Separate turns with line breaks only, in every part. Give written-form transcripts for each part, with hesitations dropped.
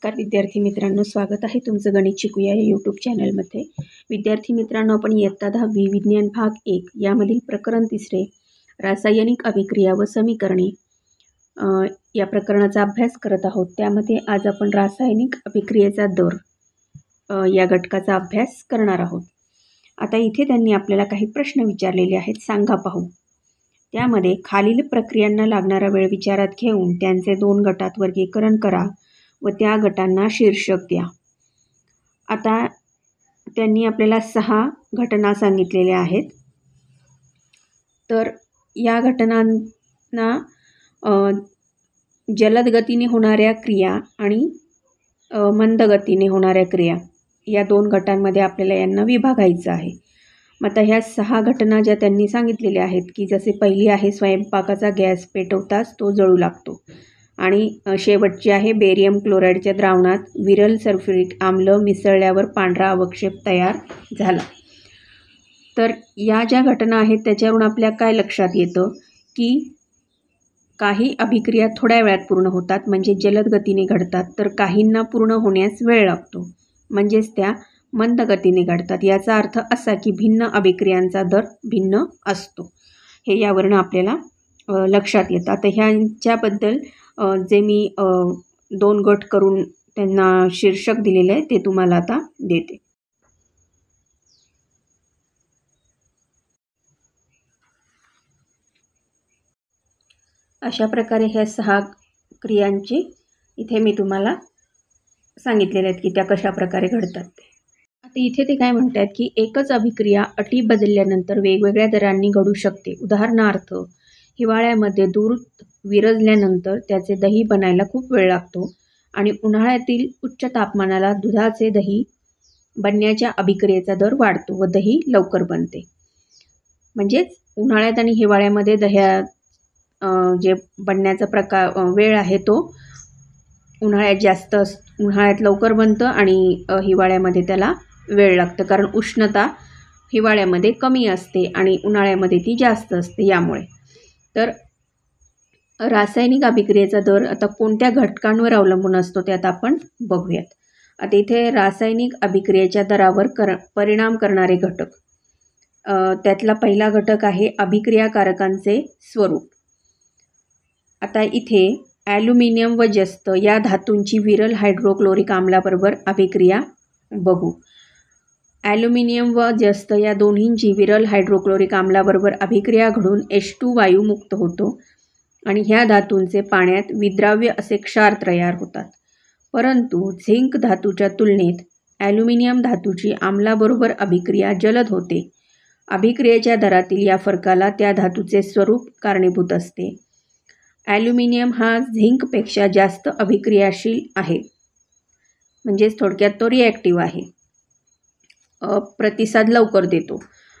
नमस्कार विद्यार्थी मित्रांनो, स्वागत आहे तुमचं गणित शिकूया या यूट्यूब चॅनलमध्ये। विद्यार्थी मित्रांनो, आपण इयत्ता 10वी विज्ञान भाग 1 यामधील प्रकरण 3 रासायनिक अभिक्रिया व समीकरणे या प्रकरणाचा अभ्यास करत आहोत। त्यामध्ये आज आपण रासायनिक अभिक्रियेचा दर या घटकाचा अभ्यास करणार आहोत। आता इथे त्यांनी आपल्याला काही प्रश्न विचारलेले आहेत, सांगा पाहू। त्यामध्ये खालील प्रक्रियांना लागणारा वेळ विचारात घेऊन त्यांचे 2 गटात वर्गीकरण करा व त्या गटांना शीर्षक द्या। आता त्यांनी आपल्याला 6 घटना सांगितलेल्या आहेत। तर या घटनांना जलद गतीने होणाऱ्या क्रिया आणि मंद गतीने होणाऱ्या क्रिया या 2 गटांमध्ये आपल्याला यांना विभागायचं आहे। मग आता ह्या 6 घटना ज्या त्यांनी सांगितलेल्या आहेत की जसे पहिली आहे स्वयंपाकाचा गॅस पेटवताच तो जळू लागतो, आणि शेवटची आहे बेरियम क्लोराईडच्या द्रावणात विरल सल्फ्युरिक आम्ल मिसळल्यावर पांढरा अवक्षेप तयार झाला। तर या ज्या घटना आहेत त्याच्यावरून आपल्या काय लक्षात येतं की काही अभिक्रिया थोड्या वेळात पूर्ण होतात म्हणजे जलद गतीने घडतात, तर काहींना पूर्ण होण्यास वेळ लागतो म्हणजेच त्या मंद गतीने घडतात। याचा अर्थ असा की भिन्न अभिक्रियांचा दर भिन्न असतो, हे यावरून आपल्याला लक्षात येतं। आता ह्यांच्याबद्दल जे मी 2 गट करून त्यांना शीर्षक दिलेले आहे ते तुम्हाला आता देते। अशा प्रकारे ह्या 6 क्रियांची इथे मी तुम्हाला सांगितलेले आहेत की त्या कशा प्रकारे घडतात ते। आता इथे ते काय म्हणतात की एकच अभिक्रिया अटी बदलल्यानंतर वेगवेगळ्या दरांनी घडू शकते। उदाहरणार्थ हिवाळ्यामध्ये दूध विरजल्यानंतर त्याचे दही बनायला खूप वेळ लागतो आणि उन्हाळ्यातील उच्च तापमानाला दुधाचे दही बनण्याच्या अभिक्रियेचा दर वाढतो व दही लवकर बनते। म्हणजेच उन्हाळ्यात आणि हिवाळ्यामध्ये दह्या जे बनण्याचा वेळ आहे तो उन्हाळ्यात लवकर बनतं आणि हिवाळ्यामध्ये त्याला वेळ लागतं, कारण उष्णता हिवाळ्यामध्ये कमी असते आणि उन्हाळ्यामध्ये ती जास्त असते यामुळे। तर रासायनिक अभिक्रियेचा दर आता कोणत्या घटकांवर अवलंबून असतो ते आता आपण बघूयात। आता इथे रासायनिक अभिक्रियेच्या दरावर परिणाम करणारे घटक, त्यातला पहिला घटक आहे अभिक्रियाकारकांचे स्वरूप। आता इथे ॲल्युमिनियम व जस्त या धातूंची विरल हायड्रोक्लोरिक आम्लाबरोबर अभिक्रिया बघू। ॲल्युमिनियम व जस्त या दोन्हींची विरल हायड्रोक्लोरिक आम्लाबरोबर अभिक्रिया घडून H2 वायू मुक्त होतो आणि ह्या धातूंचे पाण्यात विद्राव्य असे क्षार तयार होतात। परंतु झिंक धातूच्या तुलनेत ॲल्युमिनियम धातूची आम्लाबरोबर अभिक्रिया जलद होते। अभिक्रियेच्या दरातील या फरकाला त्या धातूचे स्वरूप कारणीभूत असते। ॲल्युमिनियम हा झिंकपेक्षा जास्त अभिक्रियाशील आहे, म्हणजेच थोडक्यात तो रिॲक्टिव्ह आहे, प्रतिसाद लवकर देतो।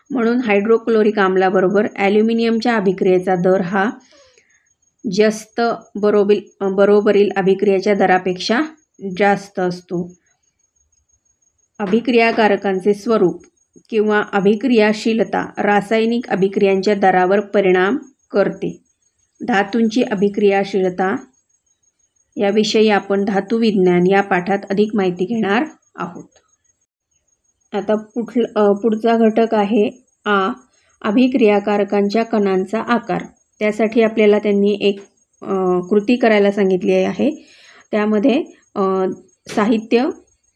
म्हणून हायड्रोक्लोरिक आम्लाबरोबर ॲल्युमिनियमच्या अभिक्रियेचा दर हा जस्त बरोबरील अभिक्रियेच्या दरापेक्षा जास्त असतो। अभिक्रियाकारकांचे स्वरूप किंवा अभिक्रियाशीलता रासायनिक अभिक्रियांच्या दरावर परिणाम करते। धातूंची अभिक्रियाशीलता याविषयी आपण धातुविज्ञान या पाठात अधिक माहिती घेणार आहोत। आता पुढचा घटक आहे अभिक्रियाकारकांच्या कणांचा आकार। त्यासाठी आपल्याला त्यांनी एक कृती करायला सांगितली आहे। त्यामध्ये साहित्य,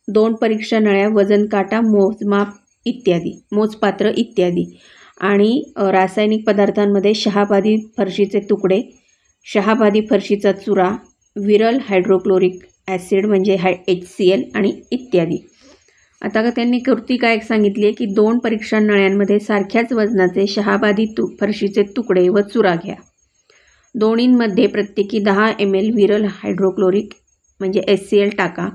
2 परीक्षा नळ्या, वजन काटा, मोजपात्र इत्यादी आणि रासायनिक पदार्थांमध्ये शहाबादी फरशीचे तुकडे, शहाबादी फरशीचा चुरा, विरल हायड्रोक्लोरिक ॲसिड म्हणजे HCl आणि इत्यादी। आता त्यांनी कृती काय सांगितली आहे की 2 परीक्षा नळ्यांमध्ये सारख्याच वजनाचे शहाबादी फरशीचे तुकडे व चुरा घ्या। दोन्हींमध्ये प्रत्येकी 10 ml विरल हायड्रोक्लोरिक म्हणजे HCl टाका।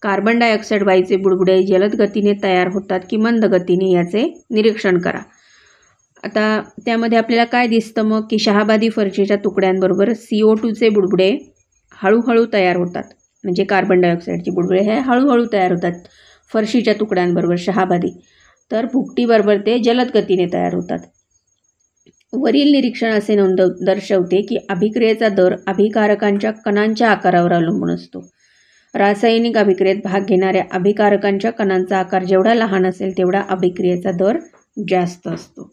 कार्बन डायऑक्साईड वायूचे बुडबुडे जलद गतीने तयार होतात की मंद गतीने याचे निरीक्षण करा। आता त्यामध्ये आपल्याला काय दिसतं मग की शहाबादी फरशीच्या तुकड्यांबरोबर CO2चे बुडबुडे हळूहळू तयार होतात, म्हणजे कार्बन डायऑक्साईडचे बुडबुडे हे हळूहळू तयार होतात फरशीच्या तुकड्यांबरोबर शहाबादी, तर भुकटीबरोबर ते जलद गतीने तयार होतात। वरील निरीक्षण असे दर्शवते की अभिक्रियेचा दर अभिकारकांच्या कणांच्या आकारावर अवलंबून असतो। रासायनिक अभिक्रियेत भाग घेणाऱ्या अभिकारकांच्या कणांचा आकार जेवढा लहान असेल तेवढा अभिक्रियेचा दर जास्त असतो.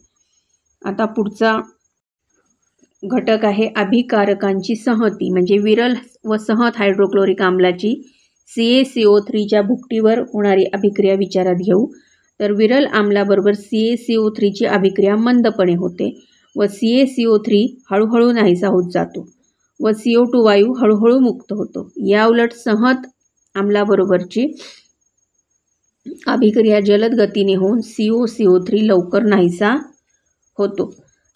आता पुढचा घटक आहे अभिकारकांची संहती, म्हणजे विरल व सहत हायड्रोक्लोरिक आम्लाची CaCO3च्या भुकटीवर होणारी अभिक्रिया विचारात घेऊ. तर विरल आम्लाबरोबर CaCO3ची अभिक्रिया मंदपणे होते व CaCO3 हळूहळू नाहीसा होत जातो व CO2 वायू हळूहळू मुक्त होतो. या उलट सहत आम्लाबरोबरची अभिक्रिया जलद गतीने होऊन CaCO3 लवकर नाहीसा होतो.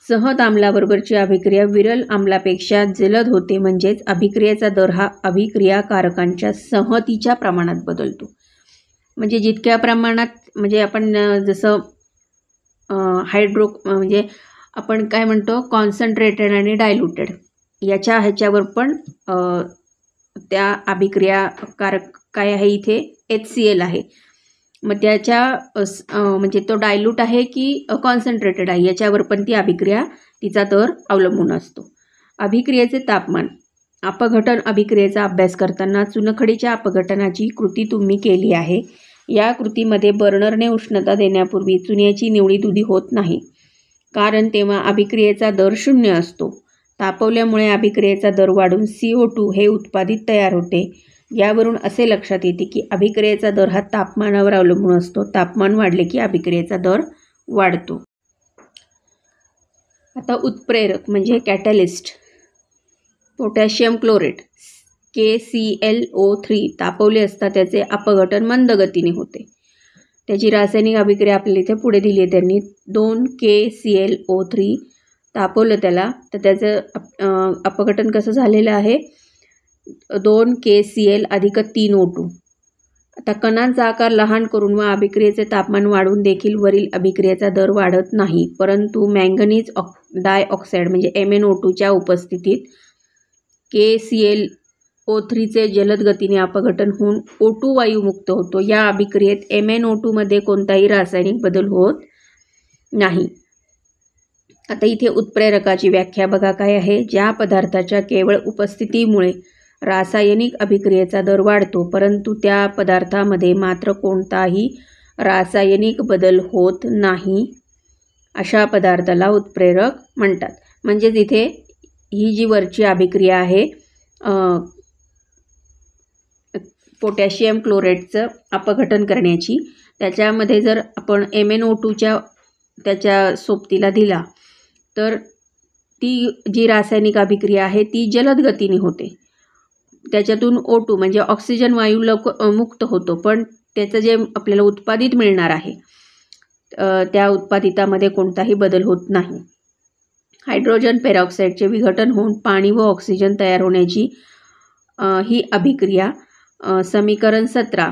सहत आम्लाबरोबरची अभिक्रिया विरल आम्लापेक्षा जलद होते, म्हणजेच अभिक्रियेचा दर हा अभिक्रियाकारकांच्या संहतीच्या प्रमाणात बदलतो. म्हणजे जितक्या प्रमाणात, म्हणजे आपण जसं म्हणजे आपण काय म्हणतो कॉन्सन्ट्रेटेड आणि डायल्युटेड ह्याच्यावर पण त्या अभिक्रियाकारक काय आहे, इथे HCl आहे. मग त्याच्या म्हणजे तो डायल्यूट आहे की कॉन्सन्ट्रेटेड आहे याच्यावर पण ती अभिक्रिया तिचा दर अवलंबून असतो. अभिक्रियेचे तापमान. अपघटन अभिक्रियेचा अभ्यास करताना चुनखडीच्या अपघटनाची कृती तुम्ही केली आहे. या कृतीमध्ये बर्नरने उष्णता देण्यापूर्वी चुन्याची निवडी दुधी होत नाही, कारण तेव्हा अभिक्रियेचा दर 0 असतो. तापवल्यामुळे अभिक्रियेचा दर वाढून CO2 हे उत्पादित तयार होते. यावरून असे लक्षात येते की अभिक्रियेचा दर हा तापमानावर अवलंबून असतो. तापमान वाढले की अभिक्रियेचा दर वाढतो. आता उत्प्रेरक म्हणजे कॅटॅलिस्ट. पोटॅशियम क्लोरेट KClO3 तापवले असता त्याचे अपघटन मंद गतीने होते. त्याची रासायनिक अभिक्रिया आपल्याला इथे पुढे दिली आहे त्यांनी. 2KClO3 तापवलं त्याला, तर त्याचं अपघटन कसं झालेलं आहे, 2KCl अधिक 3O2. आता कणांचा आकार लहान करून व अभिक्रियेचे तापमान वाढवून देखील वरील अभिक्रियेचा दर वाढत नाही, परंतु मॅंगनीज डायऑक्साईड म्हणजे MnO2च्या उपस्थितीत KClO3चे जलद गतीने अपघटन होऊन O2 वायू मुक्त होतो. या अभिक्रियेत MnO2मध्ये कोणताही रासायनिक बदल होत नाही. आता इथे उत्प्रेरकाची व्याख्या बघा काय आहे. ज्या पदार्थाच्या केवळ उपस्थितीमुळे रासायनिक अभिक्रियेचा दर वाढतो, परंतु त्या पदार्थामध्ये मात्र कोणताही रासायनिक बदल होत नाही, अशा पदार्थाला उत्प्रेरक म्हणतात. म्हणजेच इथे ही जी वरची अभिक्रिया आहे पोटॅशियम क्लोरेटचं अपघटन करण्याची, त्याच्यामध्ये जर आपण MnO2च्या त्याच्या सोबतीला दिला तर ती जी रासायनिक अभिक्रिया आहे ती जलद गतीने होते. त्याच्यातून O2 म्हणजे ऑक्सिजन वायू मुक्त होतो, पण त्याचं जे आपल्याला उत्पादित मिळणार आहे त्या उत्पादितामध्ये कोणताही बदल होत नाही. हायड्रोजन पेरॉक्साईडचे विघटन होऊन पाणी व ऑक्सिजन तयार होण्याची ही अभिक्रिया समीकरण 17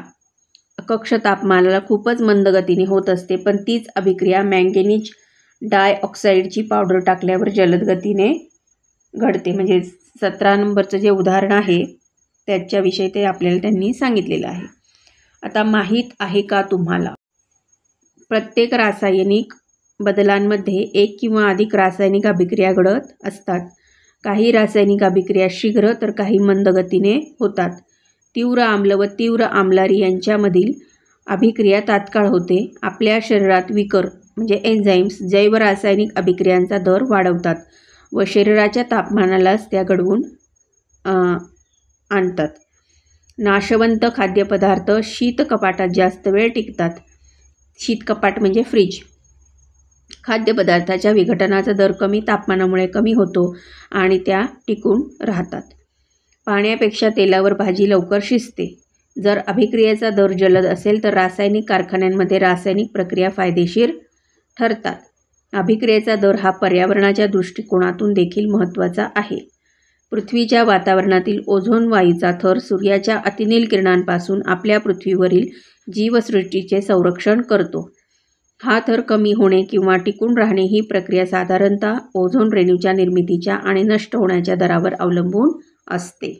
कक्ष तापमानाला खूपच मंद गतीने होत असते, पण तीच अभिक्रिया मॅंगनीज डायऑक्साईडची पावडर टाकल्यावर जलद गतीने घडते. म्हणजे 17 नंबरचं जे उदाहरण आहे त्याच्याविषयी ते आपल्याला त्यांनी सांगितलेलं आहे. आता माहीत आहे का तुम्हाला, प्रत्येक रासायनिक बदलांमध्ये एक किंवा अधिक रासायनिक अभिक्रिया घडत असतात. काही रासायनिक अभिक्रिया शीघ्र तर काही मंद गतीने होतात. तीव्र आम्ल व तीव्र आम्लारी यांच्यामधील अभिक्रिया तात्काळ होते. आपल्या शरीरात विकर म्हणजे एन्झाईम्स जैव रासायनिक अभिक्रियांचा दर वाढवतात व शरीराच्या तापमानालाच त्या घडवून आणतात. नाशवंत खाद्यपदार्थ शीत कपाटात जास्त वेळ टिकतात. शीत कपाट म्हणजे फ्रीज. खाद्यपदार्थाच्या विघटनाचा दर कमी तापमानामुळे कमी होतो आणि त्या टिकून राहतात. पाण्यापेक्षा तेलावर भाजी लवकर शिजते. जर अभिक्रियेचा दर जलद असेल तर रासायनिक कारखान्यांमध्ये रासायनिक प्रक्रिया फायदेशीर ठरतात. अभिक्रियेचा दर हा पर्यावरणाच्या दृष्टिकोनातून देखील महत्त्वाचा आहे. पृथ्वीच्या वातावरणातील ओझोन वायूचा थर सूर्याच्या अतिनील किरणांपासून आपल्या पृथ्वीवरील जीवसृष्टीचे संरक्षण करतो. हा थर कमी होणे किंवा टिकून राहणे ही प्रक्रिया साधारणतः ओझोन रेणूच्या निर्मितीच्या आणि नष्ट होण्याच्या दरावर अवलंबून असते.